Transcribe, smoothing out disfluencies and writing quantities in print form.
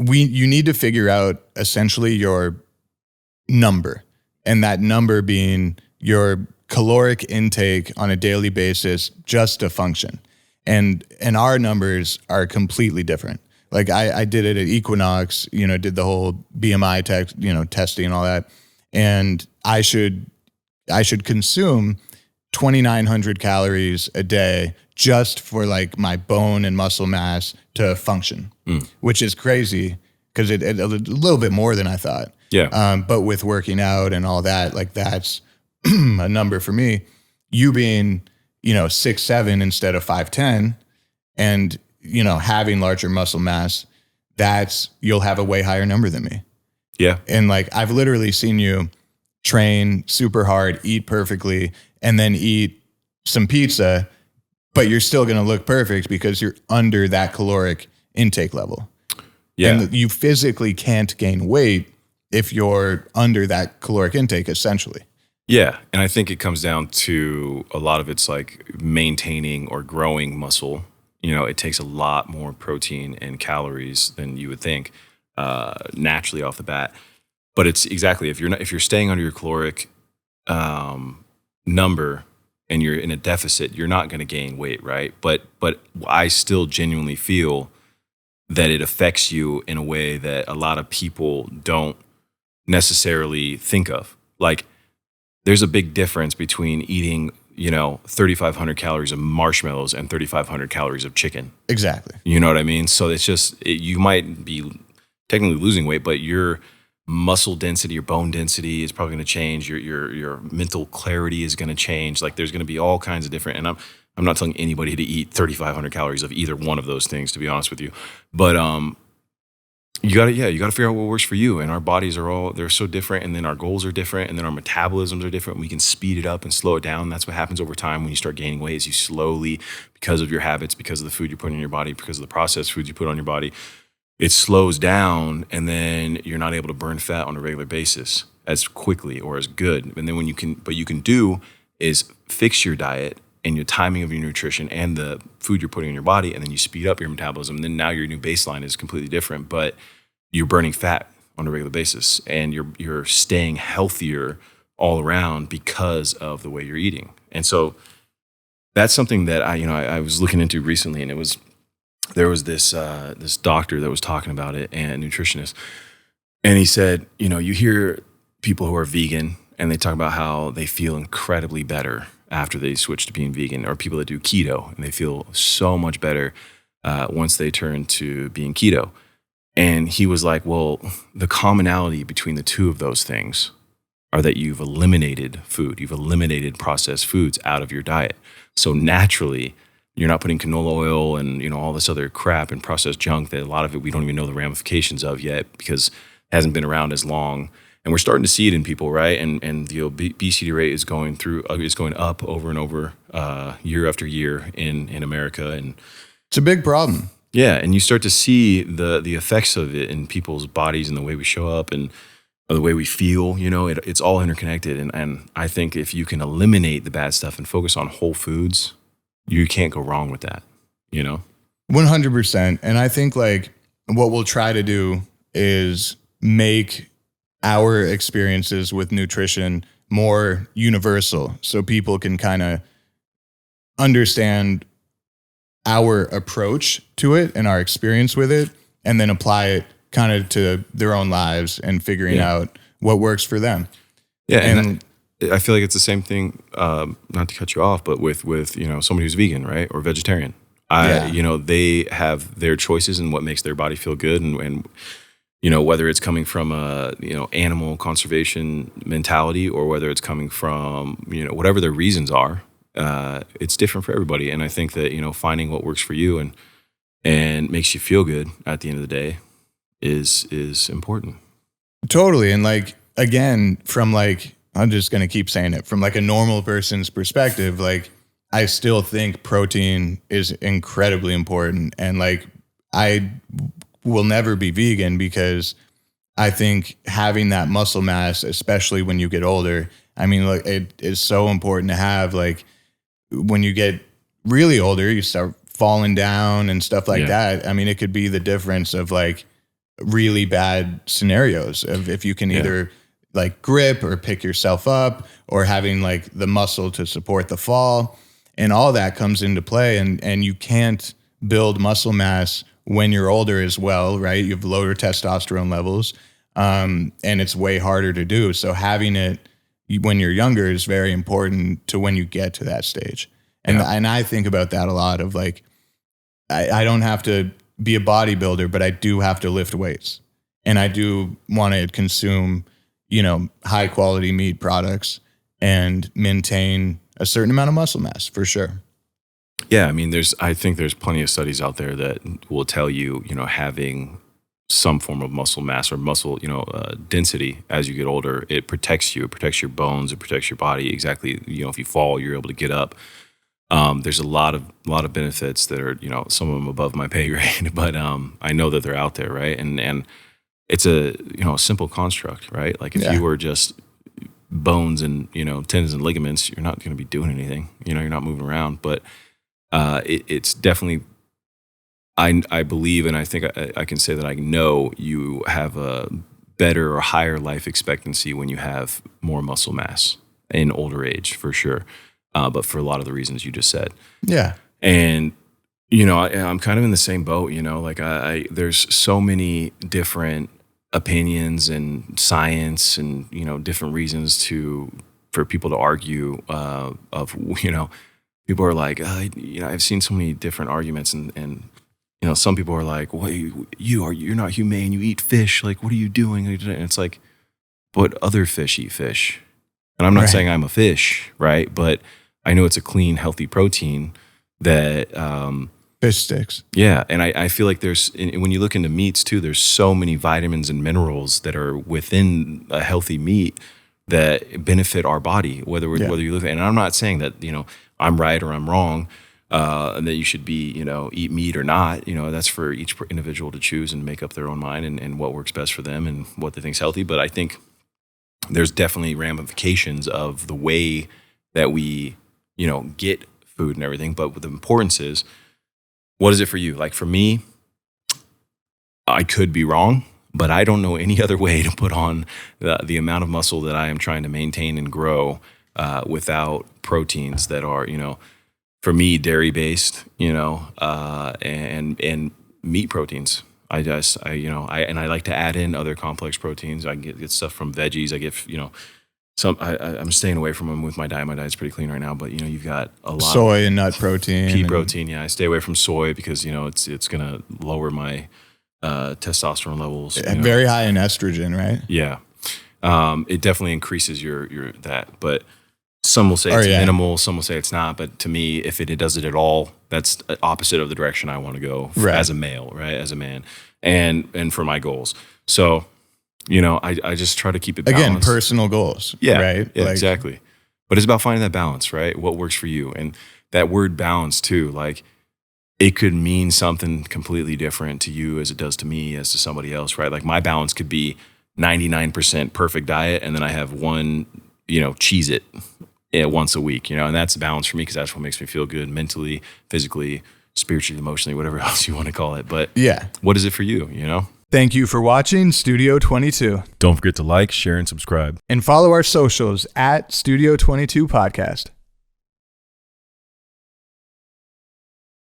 you need to figure out essentially your number, and that number being your caloric intake on a daily basis just to function. And our numbers are completely different. Like I did it at Equinox, did the whole BMI testing and all that. And I should consume 2,900 calories a day just for like my bone and muscle mass to function, which is crazy because it a little bit more than I thought. Yeah. But with working out and all that, like that's a number for me. You being, 6'7" instead of 5'10", and having larger muscle mass, you'll have a way higher number than me. Yeah. And like I've literally seen you train super hard, eat perfectly, and then eat some pizza, but you're still going to look perfect because you're under that caloric intake level. Yeah. And you physically can't gain weight if you're under that caloric intake, essentially. Yeah. And I think it comes down to a lot of it's like maintaining or growing muscle. It takes a lot more protein and calories than you would think naturally off the bat. But it's exactly, if you're staying under your caloric number and you're in a deficit, you're not going to gain weight, right? But I still genuinely feel that it affects you in a way that a lot of people don't necessarily think of. Like, there's a big difference between eating, 3,500 calories of marshmallows and 3,500 calories of chicken. Exactly. You know what I mean? So it's just, you might be technically losing weight, but your muscle density, your bone density is probably going to change. Your mental clarity is going to change. Like, there's going to be all kinds of different, and I'm not telling anybody to eat 3,500 calories of either one of those things, to be honest with you. But you got to figure out what works for you. And our bodies they're so different, and then our goals are different, and then our metabolisms are different. We can speed it up and slow it down. That's what happens over time when you start gaining weight, is you slowly, because of your habits, because of the food you're putting in your body, because of the processed foods you put on your body, it slows down, and then you're not able to burn fat on a regular basis as quickly or as good. And then what you can do is fix your diet and your timing of your nutrition and the food you're putting in your body, and then you speed up your metabolism. And then now your new baseline is completely different, but you're burning fat on a regular basis, and you're staying healthier all around because of the way you're eating. And so that's something that I was looking into recently, and there was this doctor that was talking about it, and nutritionist, and he said, you hear people who are vegan and they talk about how they feel incredibly better after they switch to being vegan, or people that do keto and they feel so much better once they turn to being keto. And he was like, well, the commonality between the two of those things are that you've eliminated food. You've eliminated processed foods out of your diet. So naturally, you're not putting canola oil and all this other crap and processed junk that a lot of it we don't even know the ramifications of yet because it hasn't been around as long. And we're starting to see it in people, right? And the obesity rate is going up over and over year after year in America, and it's a big problem. Yeah, and you start to see the effects of it in people's bodies and the way we show up and the way we feel. It's all interconnected, and I think if you can eliminate the bad stuff and focus on whole foods, you can't go wrong with that. 100%. And I think like what we'll try to do is make our experiences with nutrition more universal, so people can kind of understand our approach to it and our experience with it, and then apply it kind of to their own lives and figuring out what works for them. Yeah. And I feel like it's the same thing, not to cut you off, but with somebody who's vegan, right? Or vegetarian. They have their choices and what makes their body feel good, and whether it's coming from a, animal conservation mentality, or whether it's coming from, whatever their reasons are, it's different for everybody. And I think that, finding what works for you and makes you feel good at the end of the day is important. Totally. And like, again, from like, I'm just going to keep saying it, from like a normal person's perspective, like I still think protein is incredibly important. And like, I will never be vegan because I think having that muscle mass, especially when you get older, I mean, look, it is so important to have. Like when you get really older, you start falling down and stuff like that. I mean, it could be the difference of like really bad scenarios of if you can either like grip or pick yourself up or having like the muscle to support the fall, and all that comes into play. And you can't build muscle mass when you're older as well, right? You have lower testosterone levels, and it's way harder to do. So having it when you're younger is very important to when you get to that stage. And I think about that a lot of like, I don't have to be a bodybuilder, but I do have to lift weights, and I do want to consume, high quality meat products and maintain a certain amount of muscle mass for sure. Yeah. I mean, I think there's plenty of studies out there that will tell you, having some form of muscle mass or muscle, density as you get older, it protects you. It protects your bones. It protects your body. Exactly. If you fall, you're able to get up. There's a lot of benefits that are, some of them above my pay grade, but I know that they're out there, right? And it's a simple construct, right? Like if you were just bones and tendons and ligaments, you're not going to be doing anything. You're not moving around. But it's definitely, I believe, and I think I can say that I know you have a better or higher life expectancy when you have more muscle mass in older age, for sure. But for a lot of the reasons you just said. Yeah. And, I'm kind of in the same boat, like there's so many different opinions and science and, different reasons for people to argue, people are like, I've seen so many different arguments and some people are like, well, you're not humane. You eat fish. Like, what are you doing? And it's like, but other fish eat fish. And I'm not saying I'm a fish, right? But I know it's a clean, healthy protein that fish sticks. Yeah, and I feel like when you look into meats too, there's so many vitamins and minerals that are within a healthy meat that benefit our body, whether you look at. And I'm not saying that I'm right or I'm wrong, and that you should be eat meat or not. That's for each individual to choose and make up their own mind and what works best for them and what they think's healthy. But I think there's definitely ramifications of the way that we get food and everything. But what the importance is, what is it for you? Like for me, I could be wrong, but I don't know any other way to put on the amount of muscle that I am trying to maintain and grow without proteins that are, for me, dairy based, and meat proteins. I like to add in other complex proteins. I get stuff from veggies. I get, I'm staying away from them with my diet. My diet's pretty clean right now, but you've got a lot soy and nut protein, pea protein. Yeah, I stay away from soy because it's gonna lower my testosterone levels. Very high in estrogen, right? Yeah, it definitely increases your that. But some will say it's minimal, some will say it's not. But to me, if it does it at all, that's the opposite of the direction I want to go as a male, right? As a man, and for my goals. So. I just try to keep it balanced. Again, personal goals. Yeah, right? Yeah, exactly. But it's about finding that balance, right? What works for you. And that word balance too, like it could mean something completely different to you as it does to me as to somebody else, right? Like my balance could be 99% perfect diet and then I have one, Cheez-It once a week, and that's the balance for me because that's what makes me feel good mentally, physically, spiritually, emotionally, whatever else you want to call it. But what is it for you, Thank you for watching Studio 22. Don't forget to like, share, and subscribe. And follow our socials at Studio 22 Podcast.